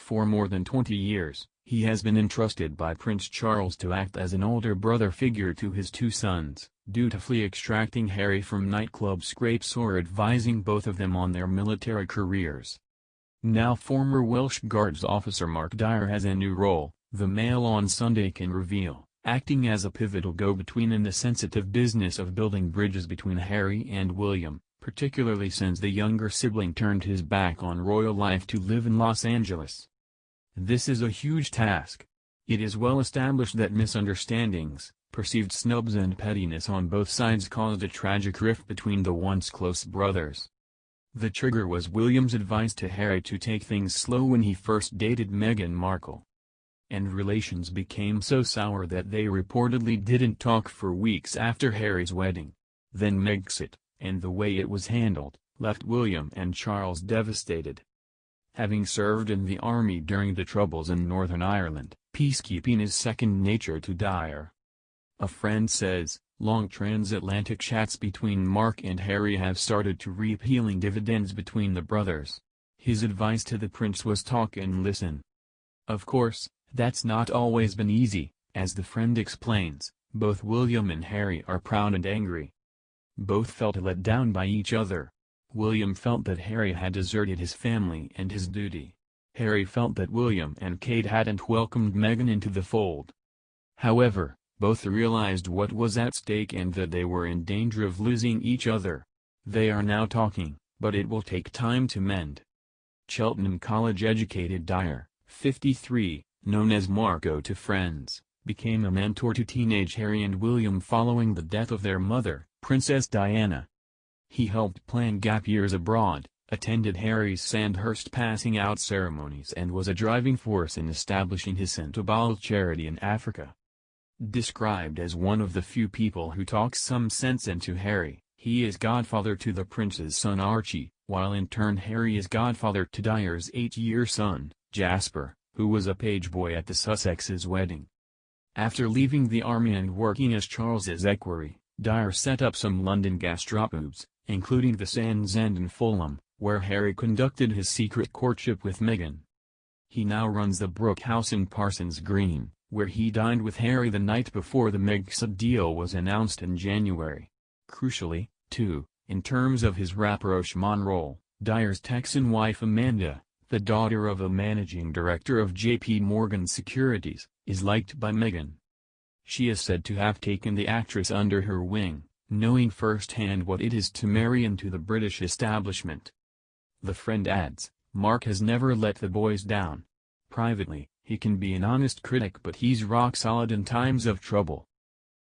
For more than 20 years, he has been entrusted by Prince Charles to act as an older brother figure to his two sons, dutifully extracting Harry from nightclub scrapes or advising both of them on their military careers. Now former Welsh Guards officer Mark Dyer has a new role, the Mail on Sunday can reveal, acting as a pivotal go-between in the sensitive business of building bridges between Harry and William, particularly since the younger sibling turned his back on royal life to live in Los Angeles. This is a huge task. It is well established that misunderstandings, perceived snubs and pettiness on both sides caused a tragic rift between the once close brothers. The trigger was William's advice to Harry to take things slow when he first dated Meghan Markle. And relations became so sour that they reportedly didn't talk for weeks after Harry's wedding. Then Megxit, and the way it was handled, left William and Charles devastated. Having served in the army during the Troubles in Northern Ireland, peacekeeping is second nature to Dyer. A friend says, long transatlantic chats between Mark and Harry have started to reap healing dividends between the brothers. His advice to the prince was talk and listen. Of course, that's not always been easy, as the friend explains, both William and Harry are proud and angry. Both felt let down by each other. William felt that Harry had deserted his family and his duty. Harry felt that William and Kate hadn't welcomed Meghan into the fold. However, both realized what was at stake and that they were in danger of losing each other. They are now talking, but it will take time to mend. Cheltenham College-educated Dyer, 53, known as Marco to friends, became a mentor to teenage Harry and William following the death of their mother, Princess Diana. He helped plan gap years abroad, attended Harry's Sandhurst passing out ceremonies and was a driving force in establishing his St. Obal charity in Africa. Described as one of the few people who talks some sense into Harry, he is godfather to the prince's son Archie, while in turn Harry is godfather to Dyer's 8-year son, Jasper, who was a page boy at the Sussexes' wedding. After leaving the army and working as Charles's equerry, Dyer set up some London gastropubs, including the Sands End in Fulham, where Harry conducted his secret courtship with Meghan. He now runs the Brook House in Parsons Green, where he dined with Harry the night before the Megxit deal was announced in January. Crucially, too, in terms of his rapprochement role, Dyer's Texan wife Amanda, the daughter of a managing director of J.P. Morgan Securities, is liked by Meghan. She is said to have taken the actress under her wing, knowing firsthand what it is to marry into the British establishment. The friend adds, Mark has never let the boys down. Privately, he can be an honest critic but he's rock solid in times of trouble.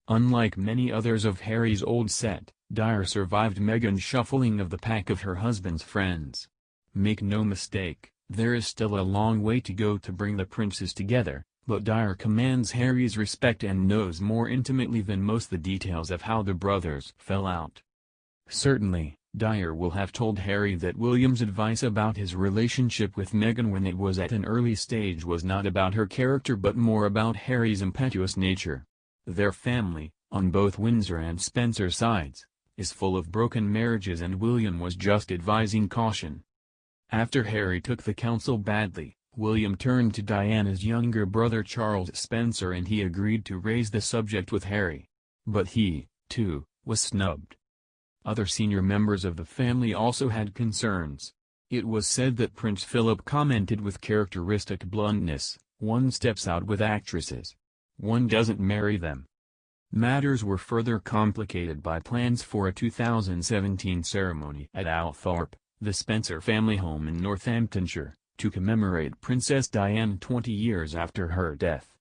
Unlike many others of Harry's old set, Dyer survived Meghan's shuffling of the pack of her husband's friends. Make no mistake, there is still a long way to go to bring the princes together, but Dyer commands Harry's respect and knows more intimately than most the details of how the brothers fell out. Certainly, Dyer will have told Harry that William's advice about his relationship with Meghan when it was at an early stage was not about her character but more about Harry's impetuous nature. Their family, on both Windsor and Spencer sides, is full of broken marriages and William was just advising caution. After Harry took the counsel badly, William turned to Diana's younger brother Charles Spencer and he agreed to raise the subject with Harry. But he, too, was snubbed. Other senior members of the family also had concerns. It was said that Prince Philip commented with characteristic bluntness, "One steps out with actresses. One doesn't marry them." Matters were further complicated by plans for a 2017 ceremony at Althorpe, the Spencer family home in Northamptonshire, to commemorate Princess Diana 20 years after her death.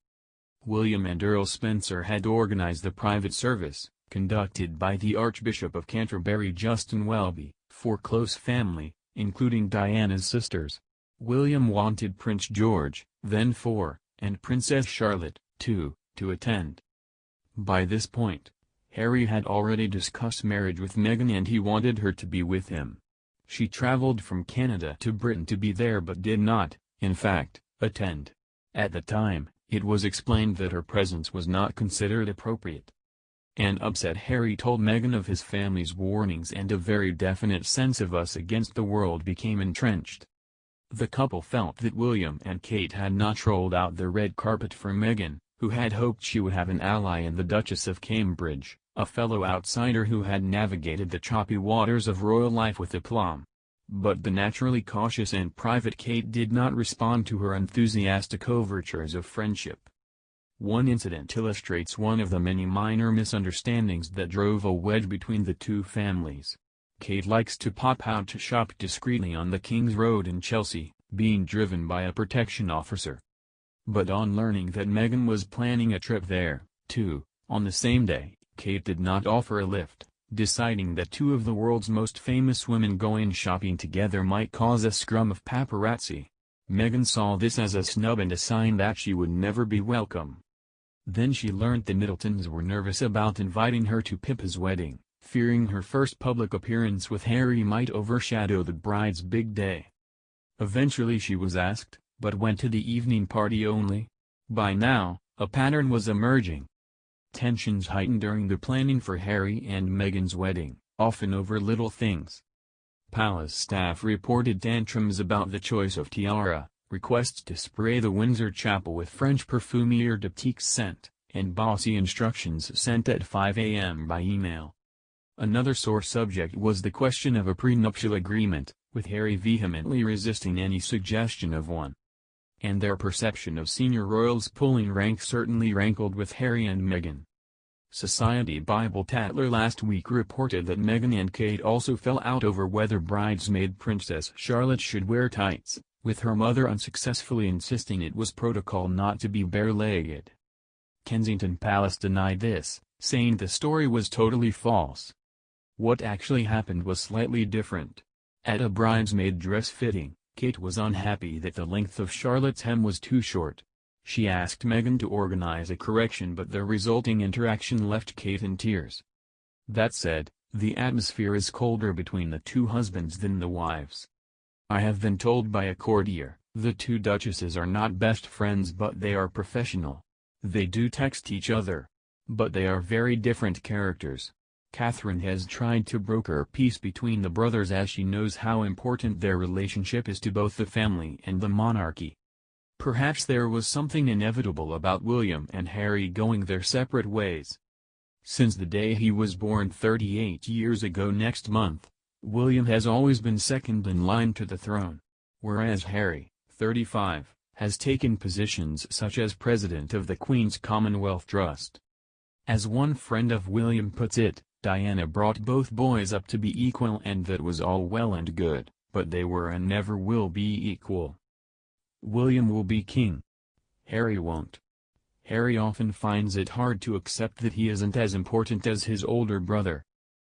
William and Earl Spencer had organized the private service, conducted by the Archbishop of Canterbury Justin Welby, for close family, including Diana's sisters. William wanted Prince George, then 4, and Princess Charlotte, 2, to attend. By this point, Harry had already discussed marriage with Meghan and he wanted her to be with him. She traveled from Canada to Britain to be there but did not, in fact, attend. At the time, it was explained that her presence was not considered appropriate. An upset Harry told Meghan of his family's warnings and a very definite sense of us against the world became entrenched. The couple felt that William and Kate had not rolled out the red carpet for Meghan, who had hoped she would have an ally in the Duchess of Cambridge, a fellow outsider who had navigated the choppy waters of royal life with aplomb. But the naturally cautious and private Kate did not respond to her enthusiastic overtures of friendship. One incident illustrates one of the many minor misunderstandings that drove a wedge between the two families. Kate likes to pop out to shop discreetly on the King's Road in Chelsea, being driven by a protection officer. But on learning that Meghan was planning a trip there, too, on the same day, Kate did not offer a lift, deciding that two of the world's most famous women going shopping together might cause a scrum of paparazzi. Meghan saw this as a snub and a sign that she would never be welcome. Then she learnt the Middletons were nervous about inviting her to Pippa's wedding, fearing her first public appearance with Harry might overshadow the bride's big day. Eventually she was asked, but went to the evening party only. By now, a pattern was emerging. Tensions heightened during the planning for Harry and Meghan's wedding, often over little things. Palace staff reported tantrums about the choice of tiara, requests to spray the Windsor Chapel with French perfumier Diptyque scent, and bossy instructions sent at 5 a.m. by email. Another sore subject was the question of a prenuptial agreement, with Harry vehemently resisting any suggestion of one. And their perception of senior royals pulling rank certainly rankled with Harry and Meghan. Society Bible Tatler last week reported that Meghan and Kate also fell out over whether bridesmaid Princess Charlotte should wear tights, with her mother unsuccessfully insisting it was protocol not to be bare-legged. Kensington Palace denied this, saying the story was totally false. What actually happened was slightly different. At a bridesmaid dress fitting, Kate was unhappy that the length of Charlotte's hem was too short. She asked Meghan to organize a correction, but the resulting interaction left Kate in tears. That said, the atmosphere is colder between the two husbands than the wives. I have been told by a courtier, the two duchesses are not best friends but they are professional. They do text each other. But they are very different characters. Catherine has tried to broker peace between the brothers as she knows how important their relationship is to both the family and the monarchy. Perhaps there was something inevitable about William and Harry going their separate ways. Since the day he was born 38 years ago next month, William has always been second in line to the throne, whereas Harry, 35, has taken positions such as president of the Queen's Commonwealth Trust. As one friend of William puts it, Diana brought both boys up to be equal, and that was all well and good, but they were and never will be equal. William will be king. Harry won't. Harry often finds it hard to accept that he isn't as important as his older brother.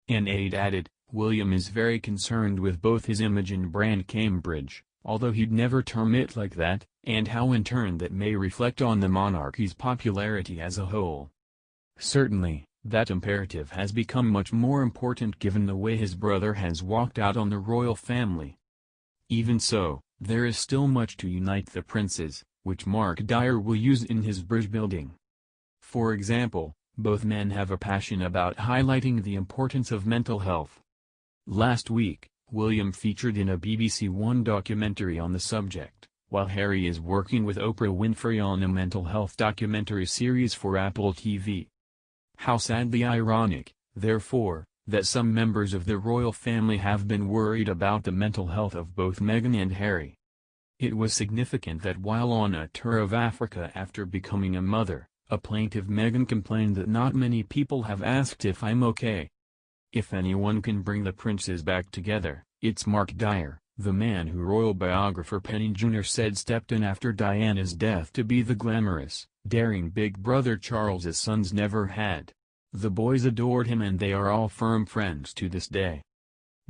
An aide added, William is very concerned with both his image and brand Cambridge, although he'd never term it like that, and how in turn that may reflect on the monarchy's popularity as a whole. Certainly, that imperative has become much more important given the way his brother has walked out on the royal family. Even so, there is still much to unite the princes, which Mark Dyer will use in his bridge building. For example, both men have a passion about highlighting the importance of mental health. Last week, William featured in a BBC One documentary on the subject, while Harry is working with Oprah Winfrey on a mental health documentary series for Apple TV. How sadly ironic, therefore, that some members of the royal family have been worried about the mental health of both Meghan and Harry. It was significant that while on a tour of Africa after becoming a mother, a plaintive Meghan complained that not many people have asked if I'm okay. If anyone can bring the princes back together, it's Mark Dyer, the man who royal biographer Penny Junor said stepped in after Diana's death to be the glamorous, daring big brother Charles's sons never had. The boys adored him and they are all firm friends to this day.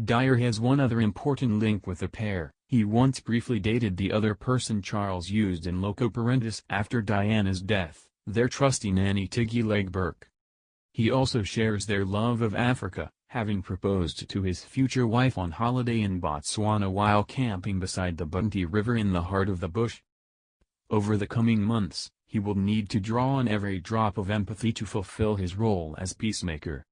Dyer has one other important link with the pair. He once briefly dated the other person Charles used in loco parentis after Diana's death, their trusty nanny Tiggy Legge-Burke. He also shares their love of Africa, having proposed to his future wife on holiday in Botswana while camping beside the Bunti River in the heart of the bush. Over the coming months, he will need to draw on every drop of empathy to fulfill his role as peacemaker.